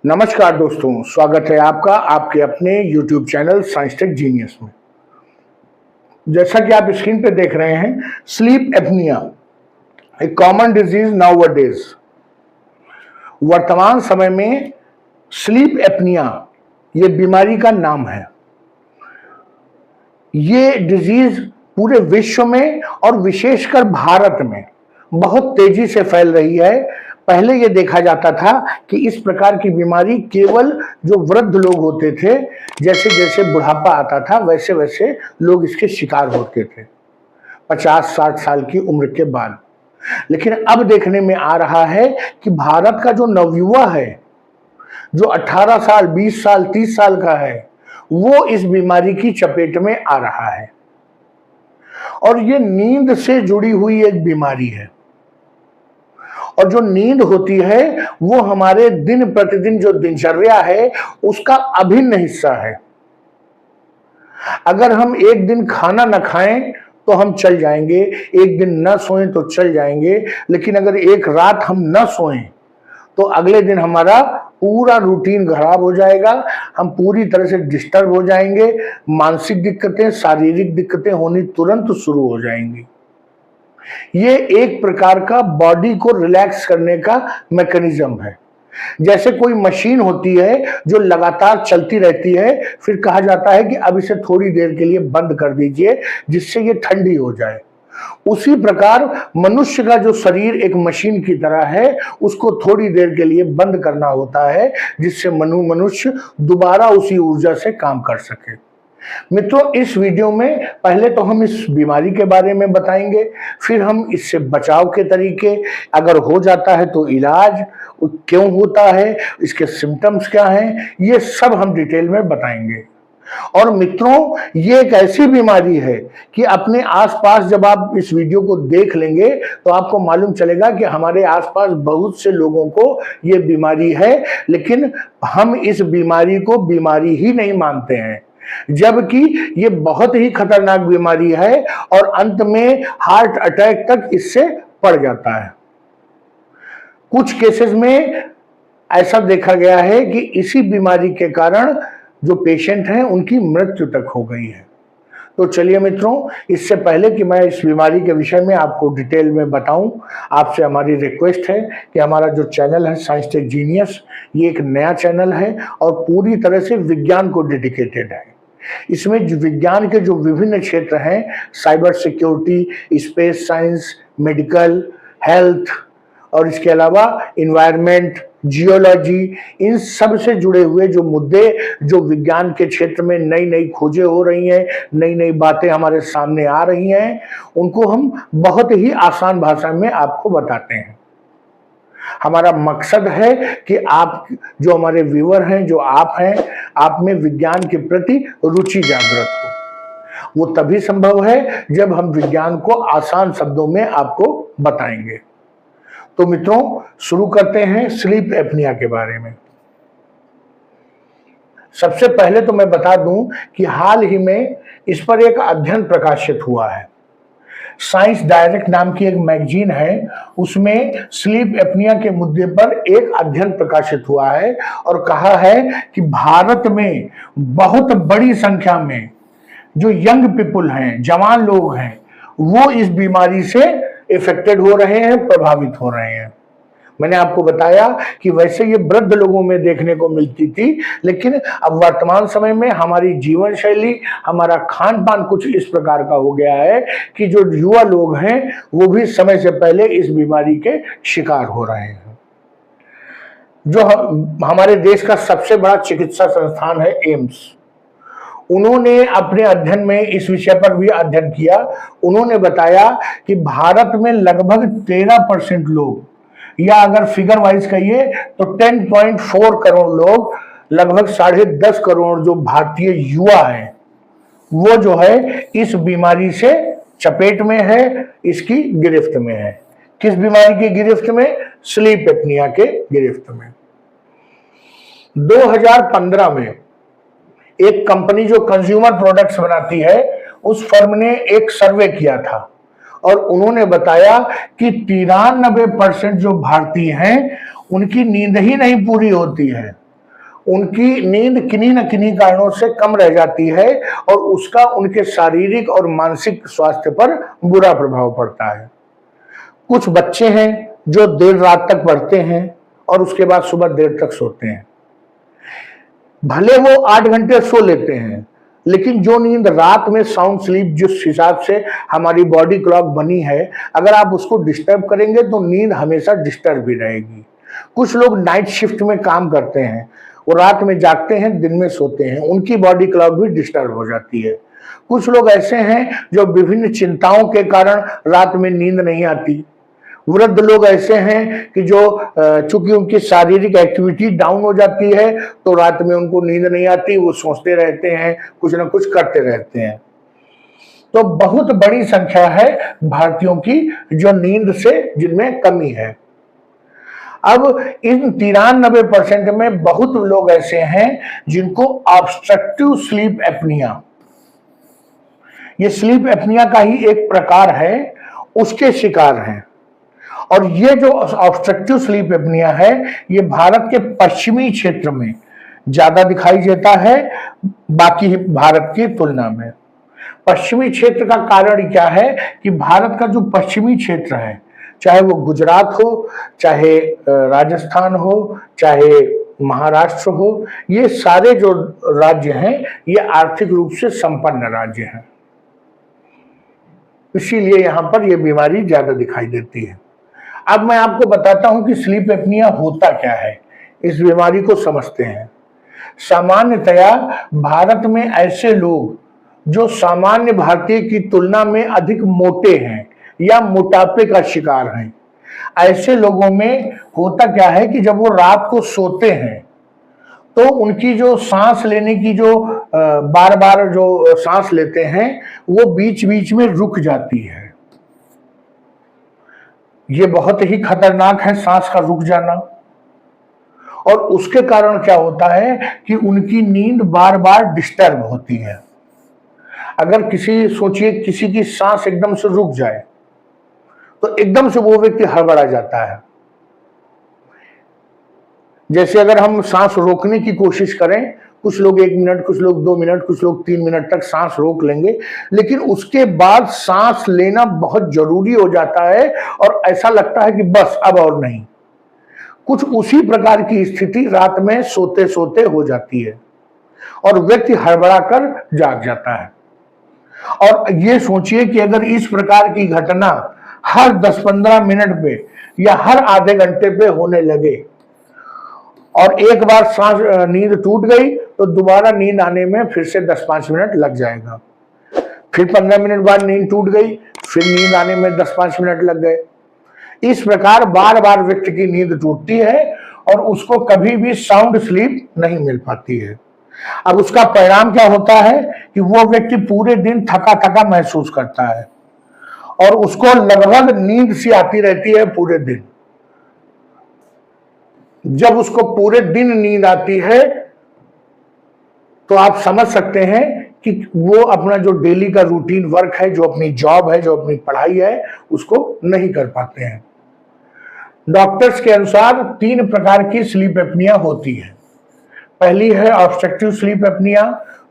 नमस्कार दोस्तों, स्वागत है आपका आपके अपने YouTube channel science tech genius में। जैसा कि आप स्क्रीन पे देख रहे हैं, स्लीप एपनिया ए कॉमन डिजीज नाउअडेज। वर्तमान समय में स्लीप एपनिया ये बीमारी का नाम है। ये डिजीज पूरे विश्व में और विशेषकर भारत में बहुत तेजी से फैल रही है। पहले ये देखा जाता था कि इस प्रकार की बीमारी केवल जो वृद्ध लोग होते थे, जैसे जैसे बुढ़ापा आता था वैसे वैसे लोग इसके शिकार होते थे 50-60 साल की उम्र के बाद। लेकिन अब देखने में आ रहा है कि भारत का जो नवयुवा है, जो 18 साल 20 साल 30 साल का है, वो इस बीमारी की चपेट में आ रहा है। और ये नींद से जुड़ी हुई एक बीमारी है। और जो नींद होती है वो हमारे दिन प्रतिदिन जो दिनचर्या है उसका अभिन्न हिस्सा है। अगर हम एक दिन खाना न खाएं तो हम चल जाएंगे, एक दिन न सोएं तो चल जाएंगे, लेकिन अगर एक रात हम न सोएं तो अगले दिन हमारा पूरा रूटीन खराब हो जाएगा, हम पूरी तरह से डिस्टर्ब हो जाएंगे, मानसिक दिक्कतें, शारीरिक दिक्कतें होनी तुरंत शुरू हो जाएंगी। ये एक प्रकार का बॉडी को रिलैक्स करने का मैकेनिज्म है। जैसे कोई मशीन होती है जो लगातार चलती रहती है, फिर कहा जाता है कि अब इसे थोड़ी देर के लिए बंद कर दीजिए जिससे ये ठंडी हो जाए। उसी प्रकार मनुष्य का जो शरीर एक मशीन की तरह है, उसको थोड़ी देर के लिए बंद करना होता है जिससे मनुष्य दोबारा उसी ऊर्जा से काम कर सके। मित्रों, इस वीडियो में पहले तो हम इस बीमारी के बारे में बताएंगे, फिर हम इससे बचाव के तरीके, अगर हो जाता है तो इलाज क्यों होता है, इसके सिम्टम्स क्या हैं, ये सब हम डिटेल में बताएंगे। और मित्रों, ये एक ऐसी बीमारी है कि अपने आसपास जब आप इस वीडियो को देख लेंगे तो आपको मालूम चलेगा कि हमारे आसपास बहुत से लोगों को ये बीमारी है, लेकिन हम इस बीमारी को बीमारी ही नहीं मानते हैं, जबकि ये बहुत ही खतरनाक बीमारी है और अंत में हार्ट अटैक तक इससे पड़ जाता है। कुछ केसेस में ऐसा देखा गया है कि इसी बीमारी के कारण जो पेशेंट हैं उनकी मृत्यु तक हो गई है। तो चलिए मित्रों, इससे पहले कि मैं इस बीमारी के विषय में आपको डिटेल में बताऊं, आपसे हमारी रिक्वेस्ट है कि हमारा जो चैनल है साइंस टेक जीनियस, ये एक नया चैनल है और पूरी तरह से विज्ञान को डेडिकेटेड है। इसमें विज्ञान के जो विभिन्न क्षेत्र हैं, cyber security, space science, medical, health और इसके अलावा इन्वायरमेंट, जियोलॉजी, इन सब से जुड़े हुए जो मुद्दे, जो विज्ञान के क्षेत्र में नई नई खोजें हो रही हैं, नई नई बातें हमारे सामने आ रही हैं, उनको हम बहुत ही आसान भाषा में आपको बताते हैं। हमारा मकसद है कि आप जो हमारे व्यूअर हैं, जो आप हैं, आप में विज्ञान के प्रति रुचि जागृत हो। वो तभी संभव है जब हम विज्ञान को आसान शब्दों में आपको बताएंगे। तो मित्रों, शुरू करते हैं स्लीप एपनिया के बारे में। सबसे पहले तो मैं बता दूं कि हाल ही में इस पर एक अध्ययन प्रकाशित हुआ है। साइंस डायरेक्ट नाम की एक मैगजीन है, उसमें स्लीप एपनिया के मुद्दे पर एक अध्ययन प्रकाशित हुआ है और कहा है कि भारत में बहुत बड़ी संख्या में जो यंग पीपुल हैं, जवान लोग हैं, वो इस बीमारी से इफेक्टेड हो रहे हैं, प्रभावित हो रहे हैं। मैंने आपको बताया कि वैसे ये वृद्ध लोगों में देखने को मिलती थी, लेकिन अब वर्तमान समय में हमारी जीवन शैली, हमारा खान पान कुछ इस प्रकार का हो गया है कि जो युवा लोग हैं वो भी समय से पहले इस बीमारी के शिकार हो रहे हैं। जो हमारे देश का सबसे बड़ा चिकित्सा संस्थान है एम्स, उन्होंने अपने अध्ययन में इस विषय पर भी अध्ययन किया। उन्होंने बताया कि भारत में लगभग 13% लोग, या अगर फिगर वाइज कहिए तो 10.4 करोड़ लोग, लगभग 10.5 करोड़ जो भारतीय युवा हैं, वो जो है इस बीमारी से चपेट में है, इसकी गिरफ्त में है। किस बीमारी की गिरफ्त में? स्लीप एपनिया के गिरफ्त में। 2015 में एक कंपनी जो कंज्यूमर प्रोडक्ट्स बनाती है, उस फर्म ने एक सर्वे किया था और उन्होंने बताया कि 93% जो भारतीय हैं उनकी नींद ही नहीं पूरी होती है। उनकी नींद किन्हीं न किन्हीं कारणों से कम रह जाती है और उसका उनके शारीरिक और मानसिक स्वास्थ्य पर बुरा प्रभाव पड़ता है। कुछ बच्चे हैं जो देर रात तक पढ़ते हैं और उसके बाद सुबह देर तक सोते हैं। भले वो 8 घंटे सो लेते हैं, लेकिन जो नींद रात में साउंड स्लीप जिस हिसाब से हमारी बॉडी क्लॉक बनी है, अगर आप उसको डिस्टर्ब करेंगे तो नींद हमेशा डिस्टर्ब ही रहेगी। कुछ लोग नाइट शिफ्ट में काम करते हैं, वो रात में जागते हैं, दिन में सोते हैं, उनकी बॉडी क्लॉक भी डिस्टर्ब हो जाती है। कुछ लोग ऐसे हैं जो विभिन्न चिंताओं के कारण रात में नींद नहीं आती। वृद्ध लोग ऐसे हैं कि जो चूंकि उनकी शारीरिक एक्टिविटी डाउन हो जाती है तो रात में उनको नींद नहीं आती, वो सोचते रहते हैं, कुछ ना कुछ करते रहते हैं। तो बहुत बड़ी संख्या है भारतीयों की जो नींद से जिनमें कमी है। अब इन 93% में बहुत लोग ऐसे हैं जिनको ऑब्स्ट्रक्टिव स्लीप एपनिया, ये स्लीप एपनिया का ही एक प्रकार है, उसके शिकार हैं। और ये जो ऑब्स्ट्रक्टिव स्लीप एपनिया है, ये भारत के पश्चिमी क्षेत्र में ज्यादा दिखाई देता है बाकी भारत की तुलना में। पश्चिमी क्षेत्र का कारण क्या है कि भारत का जो पश्चिमी क्षेत्र है, चाहे वो गुजरात हो, चाहे राजस्थान हो, चाहे महाराष्ट्र हो, ये सारे जो राज्य हैं ये आर्थिक रूप से संपन्न राज्य हैं, इसीलिए यहां पर यह बीमारी ज्यादा दिखाई देती है। अब मैं आपको बताता हूं कि स्लीप एपनिया होता क्या है, इस बीमारी को समझते हैं। सामान्यतया भारत में ऐसे लोग जो सामान्य भारतीय की तुलना में अधिक मोटे हैं या मोटापे का शिकार हैं, ऐसे लोगों में होता क्या है कि जब वो रात को सोते हैं तो उनकी जो सांस लेने की जो बार बार जो सांस लेते हैं वो बीच बीच में रुक जाती है। ये बहुत ही खतरनाक है, सांस का रुक जाना। और उसके कारण क्या होता है कि उनकी नींद बार बार डिस्टर्ब होती है। अगर सोचिए किसी की सांस एकदम से रुक जाए तो एकदम से वो व्यक्ति हड़बड़ा जाता है। जैसे अगर हम सांस रोकने की कोशिश करें, कुछ लोग 1 मिनट, कुछ लोग 2 मिनट, कुछ लोग 3 मिनट तक सांस रोक लेंगे, लेकिन उसके बाद सांस लेना बहुत जरूरी हो जाता है और ऐसा लगता है कि बस अब और नहीं। कुछ उसी प्रकार की स्थिति रात में सोते सोते हो जाती है और व्यक्ति हड़बड़ा कर जाग जाता है। और ये सोचिए कि अगर इस प्रकार की घटना हर 10-15 मिनट पे या हर आधे घंटे पे होने लगे और एक बार सांस नींद टूट गई तो दोबारा नींद आने में फिर से 10-5 मिनट लग जाएगा। फिर 15 मिनट बाद नींद टूट गई, फिर नींद आने में 10-5 मिनट लग गए। इस प्रकार बार बार व्यक्ति की नींद टूटती है और उसको कभी भी साउंड स्लीप नहीं मिल पाती है। अब उसका परिणाम क्या होता है कि वो व्यक्ति पूरे दिन थका थका महसूस करता है और उसको लगभग नींद सी आती रहती है पूरे दिन। जब उसको पूरे दिन नींद आती है तो आप समझ सकते हैं कि वो अपना जो डेली का रूटीन वर्क है, जो अपनी जॉब है, जो अपनी पढ़ाई है, उसको नहीं कर पाते हैं। डॉक्टर्स के अनुसार 3 प्रकार की स्लीप एपनिया होती है। पहली है ऑब्स्ट्रक्टिव स्लीप एपनिया,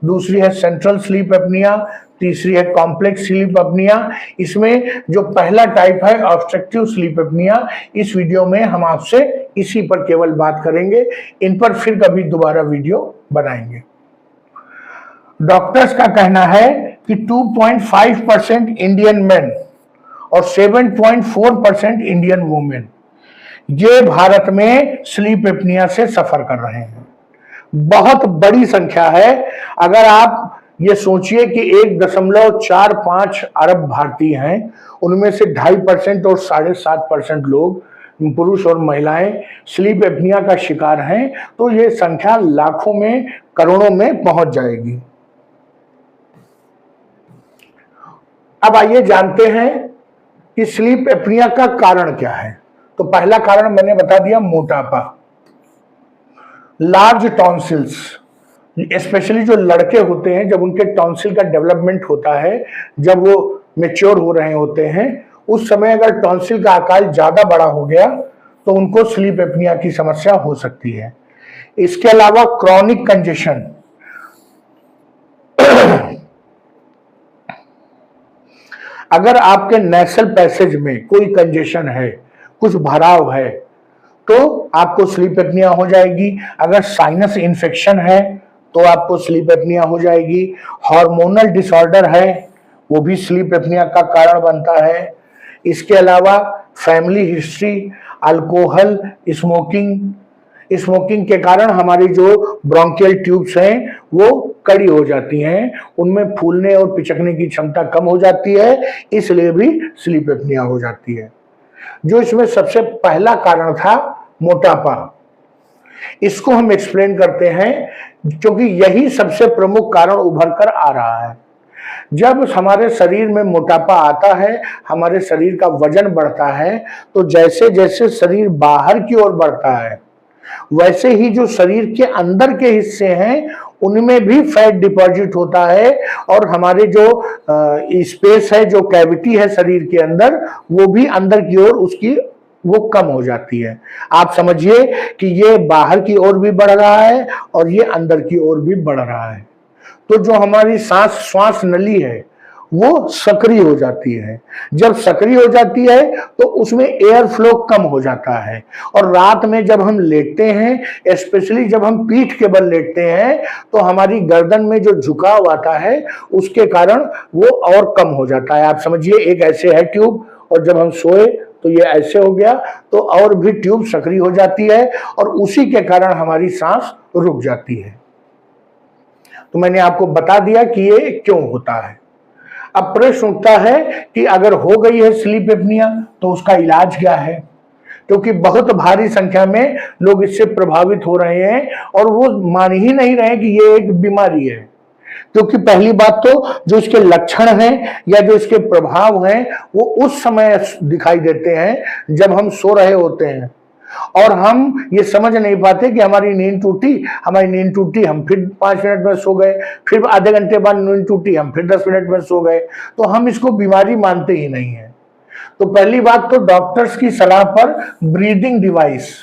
दूसरी है सेंट्रल स्लीप एपनिया, तीसरी है कॉम्प्लेक्स स्लीप एपनिया। इसमें जो पहला टाइप है ऑब्स्ट्रक्टिव स्लीप एपनिया, इस वीडियो में हम आपसे इसी पर केवल बात करेंगे, इन पर फिर कभी दोबारा वीडियो बनाएंगे। डॉक्टर्स का कहना है कि 2.5% इंडियन मेन और 7.4% इंडियन वुमेन ये भारत में स्लीप एपनिया से सफर कर रहे हैं। बहुत बड़ी संख्या है। अगर आप ये सोचिए कि 1.45 अरब भारतीय हैं, उनमें से 2.5% और 7.5% लोग पुरुष और महिलाएं स्लीप एपनिया का शिकार हैं, तो ये संख्या लाखों में, करोड़ों में पहुंच जाएगी। अब आइए जानते हैं कि स्लीप एपनिया का कारण क्या है। तो पहला कारण मैंने बता दिया, मोटापा। लार्ज टॉन्सिल्स, स्पेशली जो लड़के होते हैं, जब उनके टॉन्सिल का डेवलपमेंट होता है, जब वो मैच्योर हो रहे होते हैं, उस समय अगर टॉन्सिल का आकार ज्यादा बड़ा हो गया तो उनको स्लीप एपनिया की समस्या हो सकती है। इसके अलावा क्रॉनिक कंजेशन, अगर आपके नेसल पैसेज में कोई कंजेशन है, कुछ भराव है, तो आपको स्लीप एपनिया हो जाएगी। अगर साइनस इन्फेक्शन है तो आपको स्लीप एपनिया हो जाएगी। हार्मोनल डिसऑर्डर है, वो भी स्लीप एपनिया का कारण बनता है। इसके अलावा फैमिली हिस्ट्री, अल्कोहल, स्मोकिंग के कारण हमारी जो ब्रोंकियल ट्यूब्स हैं वो कड़ी हो जाती हैं, उनमें फूलने और पिचकने की क्षमता कम हो जाती है, इसलिए भी स्लीप एपनिया हो जाती है। जो इसमें सबसे पहला कारण था मोटापा, इसको हम एक्सप्लेन करते हैं क्योंकि यही सबसे प्रमुख कारण उभर कर आ रहा है। जब हमारे शरीर में मोटापा आता है, हमारे शरीर का वजन बढ़ता है, तो जैसे जैसे शरीर बाहर की ओर बढ़ता है वैसे ही जो शरीर के अंदर के हिस्से हैं उनमें भी फैट डिपॉजिट होता है और हमारे जो स्पेस है, जो कैविटी है शरीर के अंदर, वो भी अंदर की ओर उसकी वो कम हो जाती है। आप समझिए कि ये बाहर की ओर भी बढ़ रहा है और ये अंदर की ओर भी बढ़ रहा है। तो जो हमारी श्वास नली है वो सक्रिय हो जाती है। जब सक्रिय हो जाती है तो उसमें एयर फ्लो कम हो जाता है और रात में जब हम लेटते हैं, स्पेशली जब हम पीठ के बल लेटते हैं, तो हमारी गर्दन में जो झुकाव आता है उसके कारण वो और कम हो जाता है। आप समझिए एक ऐसे है ट्यूब और जब हम सोए तो ये ऐसे हो गया, तो और भी ट्यूब सक्रिय हो जाती है और उसी के कारण हमारी सांस रुक जाती है। तो मैंने आपको बता दिया कि ये क्यों होता है। अब प्रश्न उठता है कि अगर हो गई है स्लीप एपनिया तो उसका इलाज क्या है, क्योंकि बहुत भारी संख्या में लोग इससे प्रभावित हो रहे हैं और वो मान ही नहीं रहे कि ये एक बीमारी है। क्योंकि पहली बात तो जो इसके लक्षण हैं या जो इसके प्रभाव हैं वो उस समय दिखाई देते हैं जब हम सो रहे होते हैं और हम ये समझ नहीं पाते कि हमारी नींद टूटी, हम फिर 5 मिनट में सो गए, फिर आधे घंटे बाद नींद टूटी, हम फिर 10 मिनट में सो गए, तो हम इसको बीमारी मानते ही नहीं है। तो पहली बात तो डॉक्टर्स की सलाह पर ब्रीदिंग डिवाइस,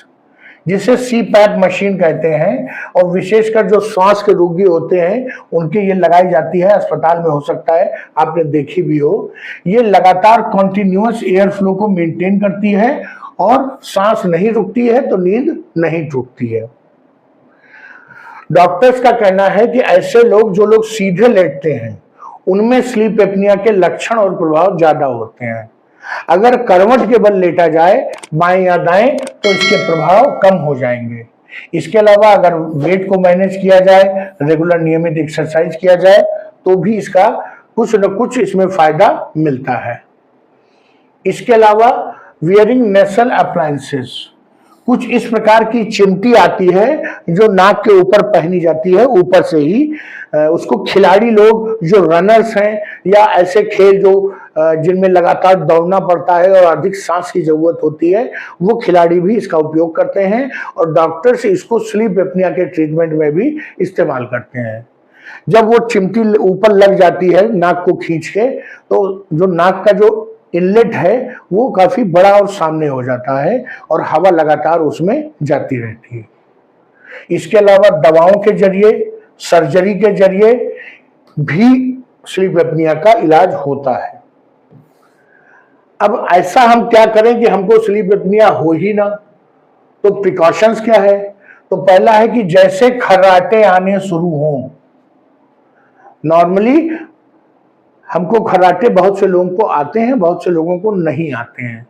जिसे CPAP मशीन कहते हैं, और विशेषकर जो श्वास के रोगी होते हैं उनके ये लगाई जाती है, अस्पताल में हो सकता है आपने देखी भी हो। ये लगातार कॉन्टिन्यूअस एयर फ्लो को मेंटेन करती है और सांस नहीं रुकती है तो नींद नहीं टूटती है। डॉक्टर्स का कहना है कि ऐसे लोग जो लोग सीधे लेटते हैं उनमें स्लीप एपनिया के लक्षण और प्रभाव ज्यादा होते हैं। अगर करवट के बल लेटा जाए बाएं या दाएं तो इसके प्रभाव कम हो जाएंगे। इसके अलावा अगर वेट को मैनेज किया जाए, रेगुलर नियमित एक्सरसाइज किया जाए तो भी इसका कुछ न कुछ इसमें फायदा मिलता है। इसके अलावा वियरिंग नेसल अप्लायंसेस, कुछ इस प्रकार की चिमटी आती है जो नाक के ऊपर पहनी जाती है, ऊपर से ही। उसको खिलाड़ी लोग जो रनर्स हैं या ऐसे खेल जो जिनमें लगातार दौड़ना पड़ता है और अधिक सांस की जरूरत होती है, वो खिलाड़ी भी इसका उपयोग करते हैं और डॉक्टर्स इसको स्लीप एपनिया के ट्रीटमेंट में भी इस्तेमाल करते हैं। जब वो चिमटी ऊपर लग जाती है नाक को खींच के, तो जो नाक का जो इनलेट है वो काफी बड़ा और सामने हो जाता है और हवा लगातार उसमें जाती रहती है। इसके अलावा दवाओं के जरिए, सर्जरी के जरिए भी स्लीप एपनिया का इलाज होता है। अब ऐसा हम क्या करें कि हमको स्लीप एपनिया हो ही ना, तो प्रिकॉशंस क्या है? तो पहला है कि जैसे खर्राटे आने शुरू हों, नॉर्मली हमको खर्राटे बहुत से लोगों को आते हैं, बहुत से लोगों को नहीं आते हैं।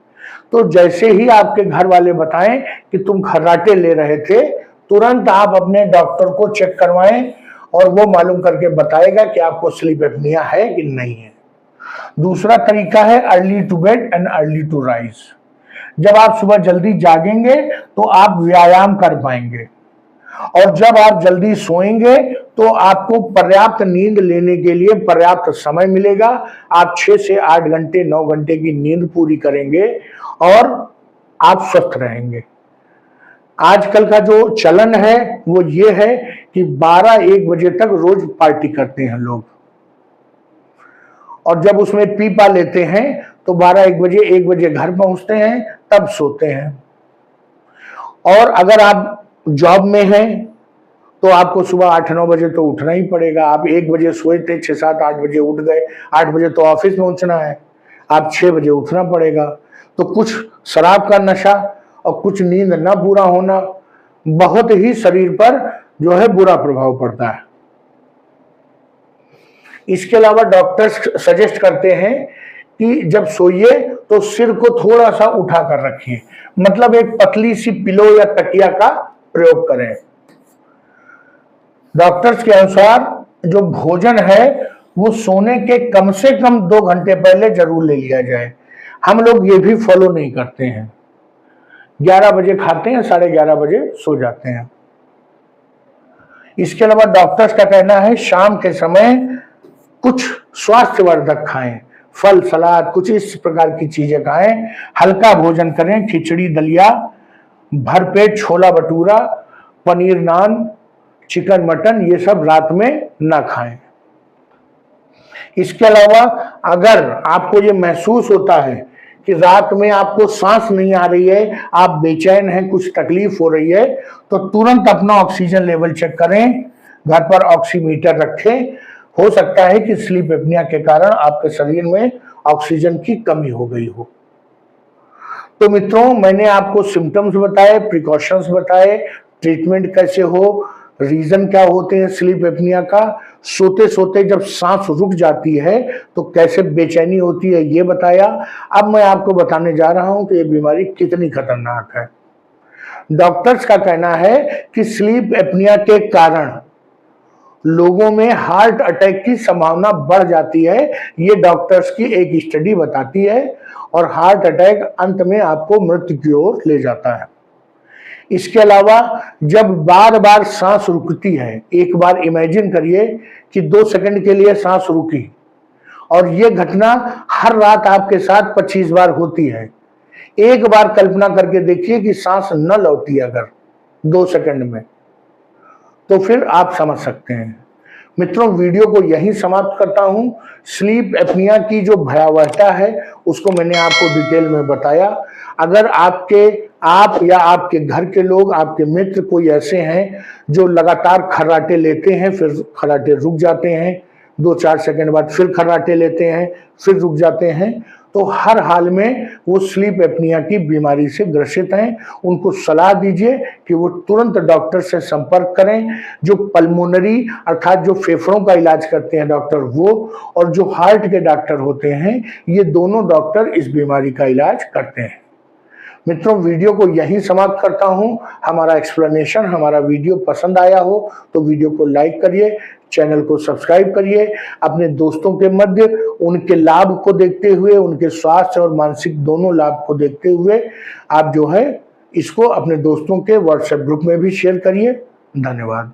तो जैसे ही आपके घर वाले बताएं कि तुम खर्राटे ले रहे थे, तुरंत आप अपने डॉक्टर को चेक करवाएं और वो मालूम करके बताएगा कि आपको स्लीप एपनिया है कि नहीं है। दूसरा तरीका है early to bed and early to rise. जब आप सुबह जल्दी जागेंगे तो आप व्यायाम कर पाएंगे और जब आप जल्दी सोएंगे तो आपको पर्याप्त नींद लेने के लिए पर्याप्त समय मिलेगा। आप 6 से 8 घंटे 9 घंटे की नींद पूरी करेंगे और आप स्वस्थ रहेंगे। आजकल का जो चलन है वो ये है कि 12-1 बजे तक रोज पार्टी करते हैं लोग और जब उसमें पी पा लेते हैं तो 12-1 बजे 1 बजे घर पहुंचते हैं, तब सोते हैं। और अगर आप जॉब में हैं तो आपको सुबह 8-9 बजे तो उठना ही पड़ेगा। आप 1 बजे सोए थे, 6-7-8 बजे उठ गए, 8 बजे तो ऑफिस पहुंचना है, आप 6 बजे उठना पड़ेगा। तो कुछ शराब का नशा और कुछ नींद न पूरा होना बहुत ही शरीर पर जो है बुरा प्रभाव पड़ता है। इसके अलावा डॉक्टर्स सजेस्ट करते हैं कि जब सोइए तो सिर को थोड़ा सा उठा कर रखिए, मतलब एक पतली सी पिलो या तकिया का प्रयोग करें। डॉक्टर्स के अनुसार जो भोजन है वो सोने के कम से कम 2 घंटे पहले जरूर ले लिया जाए। हम लोग ये भी फॉलो नहीं करते हैं, 11 बजे खाते हैं, 11:30 बजे सो जाते हैं। इसके अलावा डॉक्टर्स का कहना है शाम के समय कुछ स्वास्थ्यवर्धक खाएं, फल सलाद, कुछ इस प्रकार की चीजें खाएं, हल्का भोजन करें, खिचड़ी दलिया, भरपेट छोला भटूरा, पनीर नान, चिकन मटन, ये सब रात में ना खाएं। इसके अलावा अगर आपको ये महसूस होता है कि रात में आपको सांस नहीं आ रही है, आप बेचैन हैं, कुछ तकलीफ हो रही है, तो तुरंत अपना ऑक्सीजन लेवल चेक करें, घर पर ऑक्सीमीटर रखें। हो सकता है कि स्लीप एपनिया के कारण आपके शरीर में ऑक्सीजन की कमी हो गई हो। तो मित्रों, मैंने आपको सिम्टम्स बताए, प्रिकॉशंस बताए, ट्रीटमेंट कैसे हो, रीजन क्या होते हैं स्लीप एपनिया का, सोते सोते जब सांस रुक जाती है तो कैसे बेचैनी होती है ये बताया। अब मैं आपको बताने जा रहा हूं कि ये बीमारी कितनी खतरनाक है। डॉक्टर्स का कहना है कि स्लीप एपनिया के कारण लोगों में हार्ट अटैक की संभावना बढ़ जाती है, ये डॉक्टर्स की एक स्टडी बताती है, और हार्ट अटैक अंत में आपको मृत्यु की ओर ले जाता है। इसके अलावा जब बार बार सांस रुकती है, एक बार इमेजिन करिए कि 2 सेकंड के लिए सांस रुकी, और ये घटना हर रात आपके साथ 25 बार होती है। एक बार कल्पना करके देखिए कि सांस न लौटी अगर 2 सेकंड में, तो फिर आप समझ सकते हैं। मित्रों, वीडियो को यहीं समाप्त करता हूं। स्लीप एपनिया की जो भयावहता है उसको मैंने आपको डिटेल में बताया। अगर आप या आपके घर के लोग, आपके मित्र कोई ऐसे हैं जो लगातार खर्राटे लेते हैं, फिर खर्राटे रुक जाते हैं, 2-4 सेकंड बाद फिर खर्राटे लेते हैं, फिर रुक जाते हैं, तो हर हाल में वो स्लीप एपनिया की बीमारी से ग्रसित हैं। उनको सलाह दीजिए कि वो तुरंत डॉक्टर से संपर्क करें। जो पल्मोनरी अर्थात जो फेफड़ों का इलाज करते हैं डॉक्टर वो, और जो हार्ट के डॉक्टर होते हैं, ये दोनों डॉक्टर इस बीमारी का इलाज करते हैं। मित्रों, वीडियो को यहीं समाप्त करता हूं। हमारा एक्सप्लेनेशन, हमारा वीडियो पसंद आया हो तो वीडियो को लाइक करिए, चैनल को सब्सक्राइब करिए। अपने दोस्तों के मध्य उनके लाभ को देखते हुए, उनके स्वास्थ्य और मानसिक दोनों लाभ को देखते हुए आप जो है इसको अपने दोस्तों के व्हाट्सएप ग्रुप में भी शेयर करिए। धन्यवाद।